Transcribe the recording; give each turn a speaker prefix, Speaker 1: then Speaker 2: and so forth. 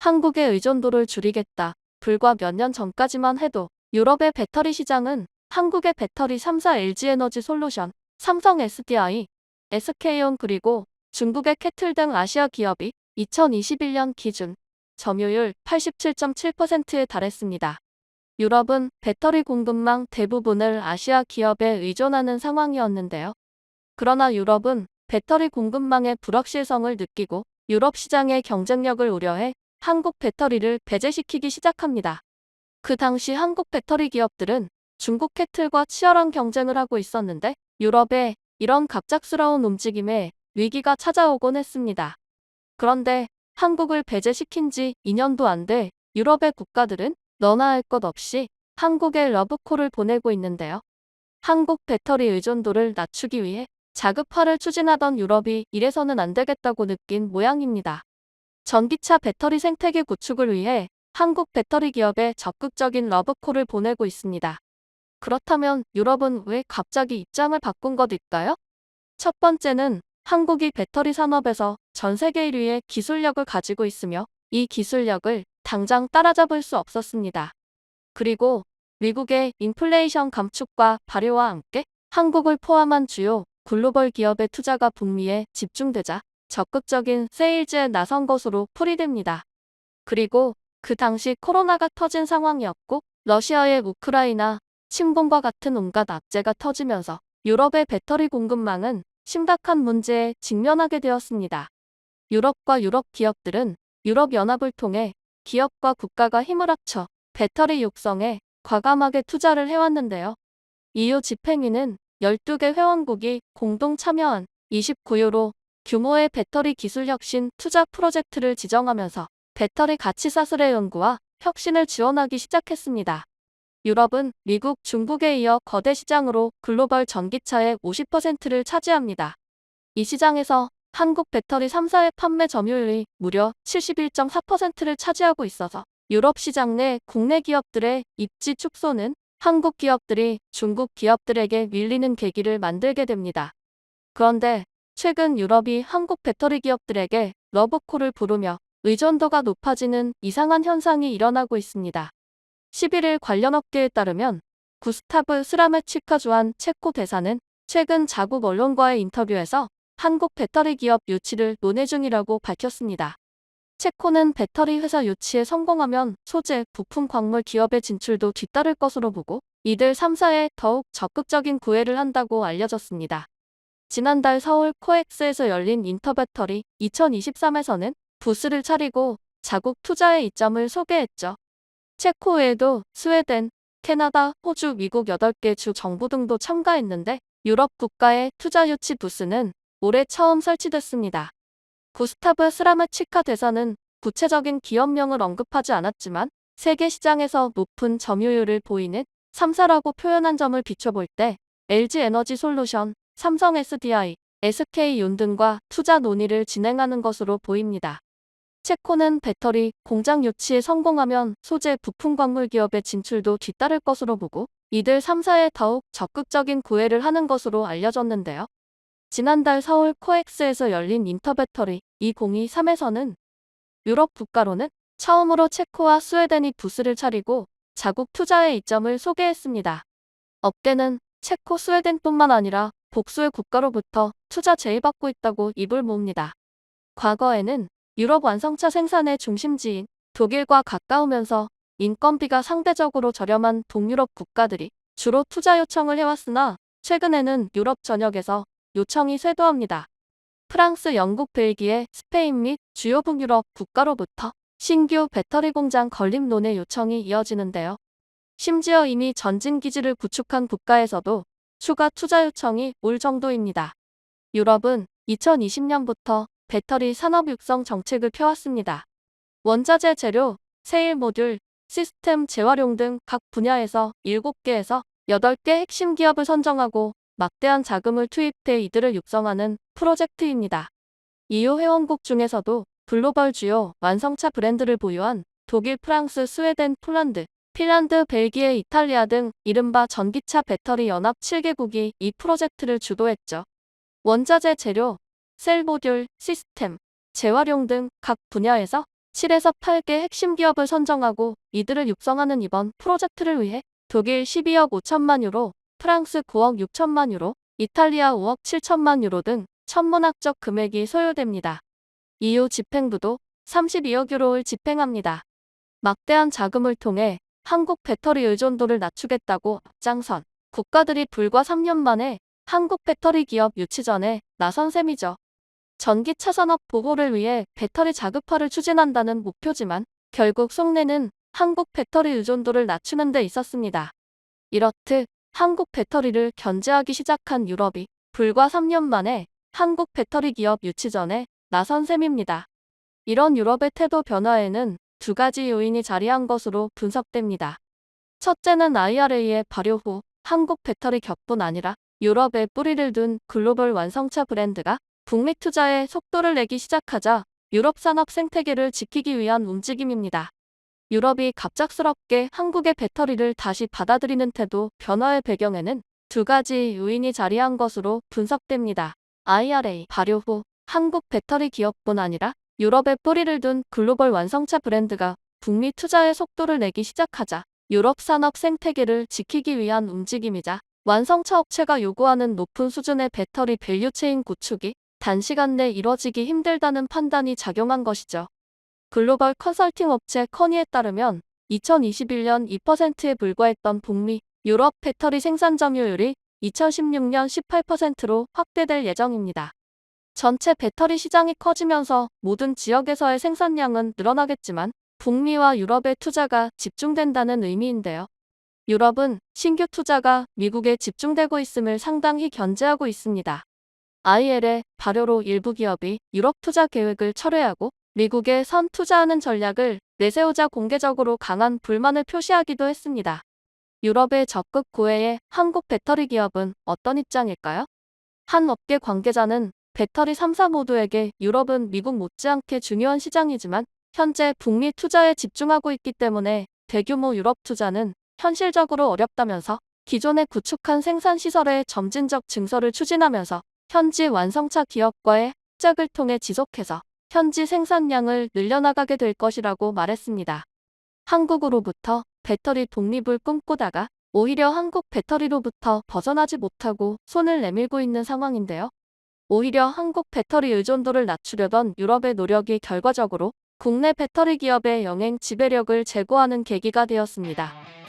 Speaker 1: 한국의 의존도를 줄이겠다. 불과 몇 년 전까지만 해도 유럽의 배터리 시장은 한국의 배터리 3사 LG에너지솔루션, 삼성 SDI, SK온 그리고 중국의 캐틀 등 아시아 기업이 2021년 기준 점유율 87.7%에 달했습니다. 유럽은 배터리 공급망 대부분을 아시아 기업에 의존하는 상황이었는데요. 그러나 유럽은 배터리 공급망의 불확실성을 느끼고 유럽 시장의 경쟁력을 우려해 한국 배터리를 배제시키기 시작합니다. 그 당시 한국 배터리 기업들은 중국 캐틀과 치열한 경쟁을 하고 있었는데 유럽에 이런 갑작스러운 움직임에 위기가 찾아오곤 했습니다. 그런데 한국을 배제시킨 지 2년도 안 돼 유럽의 국가들은 너나 할 것 없이 한국에 러브콜을 보내고 있는데요. 한국 배터리 의존도를 낮추기 위해 자급화를 추진하던 유럽이 이래서는 안 되겠다고 느낀 모양입니다. 전기차 배터리 생태계 구축을 위해 한국 배터리 기업에 적극적인 러브콜을 보내고 있습니다. 그렇다면 유럽은 왜 갑자기 입장을 바꾼 것일까요? 첫 번째는 한국이 배터리 산업에서 전 세계 1위의 기술력을 가지고 있으며 이 기술력을 당장 따라잡을 수 없었습니다. 그리고 미국의 인플레이션 감축과 발효와 함께 한국을 포함한 주요 글로벌 기업의 투자가 북미에 집중되자 적극적인 세일즈에 나선 것으로 풀이됩니다. 그리고 그 당시 코로나가 터진 상황이었고 러시아의 우크라이나 침공과 같은 온갖 악재가 터지면서 유럽의 배터리 공급망은 심각한 문제에 직면하게 되었습니다. 유럽과 유럽 기업들은 유럽연합을 통해 기업과 국가가 힘을 합쳐 배터리 육성에 과감하게 투자를 해왔는데요. EU 집행위는 12개 회원국이 공동 참여한 29유로 규모의 배터리 기술 혁신 투자 프로젝트를 지정하면서 배터리 가치 사슬의 연구와 혁신을 지원하기 시작했습니다. 유럽은 미국, 중국에 이어 거대 시장으로 글로벌 전기차의 50%를 차지합니다. 이 시장에서 한국 배터리 3사의 판매 점유율이 무려 71.4%를 차지하고 있어서 유럽 시장 내 국내 기업들의 입지 축소는 한국 기업들이 중국 기업들에게 밀리는 계기를 만들게 됩니다. 그런데 최근 유럽이 한국 배터리 기업들에게 러브콜을 부르며 의존도가 높아지는 이상한 현상이 일어나고 있습니다. 11일 관련 업계에 따르면 구스타브 스라메치카 주한 체코 대사는 최근 자국 언론과의 인터뷰에서 한국 배터리 기업 유치를 논의 중이라고 밝혔습니다. 체코는 배터리 회사 유치에 성공하면 소재, 부품 광물 기업의 진출도 뒤따를 것으로 보고 이들 3사에 더욱 적극적인 구애를 한다고 알려졌습니다. 지난달 서울 코엑스에서 열린 인터배터리 2023에서는 부스를 차리고 자국 투자의 이점을 소개했죠. 체코 외에도 스웨덴, 캐나다, 호주, 미국 8개 주 정부 등도 참가했는데 유럽 국가의 투자 유치 부스는 올해 처음 설치됐습니다. 구스타브 스라메치카 대사는 구체적인 기업명을 언급하지 않았지만 세계 시장에서 높은 점유율을 보이는 3사라고 표현한 점을 비춰볼 때 LG에너지솔루션, 삼성 SDI, SK온 등과 투자 논의를 진행하는 것으로 보입니다. 체코는 배터리 공장 유치에 성공하면 소재 부품 광물 기업의 진출도 뒤따를 것으로 보고 이들 3사에 더욱 적극적인 구애를 하는 것으로 알려졌는데요. 지난달 서울 코엑스에서 열린 인터배터리 2023에서는 유럽 국가로는 처음으로 체코와 스웨덴이 부스를 차리고 자국 투자의 이점을 소개했습니다. 업계는 체코, 스웨덴뿐만 아니라 복수의 국가로부터 투자 제의받고 있다고 입을 모읍니다. 과거에는 유럽 완성차 생산의 중심지인 독일과 가까우면서 인건비가 상대적으로 저렴한 동유럽 국가들이 주로 투자 요청을 해왔으나 최근에는 유럽 전역에서 요청이 쇄도합니다. 프랑스, 영국, 벨기에, 스페인 및 주요 북유럽 국가로부터 신규 배터리 공장 건립론의 요청이 이어지는데요. 심지어 이미 전진기지를 구축한 국가에서도 추가 투자 요청이 올 정도입니다. 유럽은 2020년부터 배터리 산업 육성 정책을 펴왔습니다. 원자재 재료, 세일 모듈, 시스템 재활용 등 각 분야에서 7개에서 8개 핵심 기업을 선정하고 막대한 자금을 투입해 이들을 육성하는 프로젝트입니다. EU 회원국 중에서도 글로벌 주요 완성차 브랜드를 보유한 독일, 프랑스, 스웨덴, 폴란드, 핀란드, 벨기에, 이탈리아 등 이른바 전기차 배터리 연합 7개국이 이 프로젝트를 주도했죠. 원자재 재료, 셀 모듈, 시스템, 재활용 등 각 분야에서 7에서 8개 핵심 기업을 선정하고 이들을 육성하는 이번 프로젝트를 위해 독일 12억 5천만 유로, 프랑스 9억 6천만 유로, 이탈리아 5억 7천만 유로 등 천문학적 금액이 소요됩니다. EU 집행부도 32억 유로를 집행합니다. 막대한 자금을 통해 한국 배터리 의존도를 낮추겠다고 앞장선 국가들이 불과 3년 만에 한국 배터리 기업 유치전에 나선 셈이죠. 전기차 산업 보호를 위해 배터리 자급화를 추진한다는 목표지만 결국 속내는 한국 배터리 의존도를 낮추는 데 있었습니다. 이렇듯 한국 배터리를 견제하기 시작한 유럽이 불과 3년 만에 한국 배터리 기업 유치전에 나선 셈입니다. 이런 유럽의 태도 변화에는 두 가지 요인이 자리한 것으로 분석됩니다. 첫째는 IRA의 발효 후 한국 배터리 격뿐 아니라 유럽에 뿌리를 둔 글로벌 완성차 브랜드가 북미 투자에 속도를 내기 시작하자 유럽 산업 생태계를 지키기 위한 움직임입니다. 유럽이 갑작스럽게 한국의 배터리를 다시 받아들이는 태도 변화의 배경에는 두 가지 요인이 자리한 것으로 분석됩니다. IRA 발효 후 한국 배터리 기업뿐 아니라 유럽에 뿌리를 둔 글로벌 완성차 브랜드가 북미 투자에 속도를 내기 시작하자 유럽 산업 생태계를 지키기 위한 움직임이자 완성차 업체가 요구하는 높은 수준의 배터리 밸류체인 구축이 단시간 내 이뤄지기 힘들다는 판단이 작용한 것이죠. 글로벌 컨설팅 업체 커니에 따르면 2021년 2%에 불과했던 북미, 유럽 배터리 생산 점유율이 2016년 18%로 확대될 예정입니다. 전체 배터리 시장이 커지면서 모든 지역에서의 생산량은 늘어나겠지만 북미와 유럽의 투자가 집중된다는 의미인데요. 유럽은 신규 투자가 미국에 집중되고 있음을 상당히 견제하고 있습니다. IL의 발효로 일부 기업이 유럽 투자 계획을 철회하고 미국에 선 투자하는 전략을 내세우자 공개적으로 강한 불만을 표시하기도 했습니다. 유럽의 적극 고해에 한국 배터리 기업은 어떤 입장일까요? 한 업계 관계자는 배터리 3사 모두에게 유럽은 미국 못지않게 중요한 시장이지만 현재 북미 투자에 집중하고 있기 때문에 대규모 유럽 투자는 현실적으로 어렵다면서 기존에 구축한 생산시설의 점진적 증설을 추진하면서 현지 완성차 기업과의 합작을 통해 지속해서 현지 생산량을 늘려나가게 될 것이라고 말했습니다. 한국으로부터 배터리 독립을 꿈꾸다가 오히려 한국 배터리로부터 벗어나지 못하고 손을 내밀고 있는 상황인데요. 오히려 한국 배터리 의존도를 낮추려던 유럽의 노력이 결과적으로 국내 배터리 기업의 영행 지배력을 제고하는 계기가 되었습니다.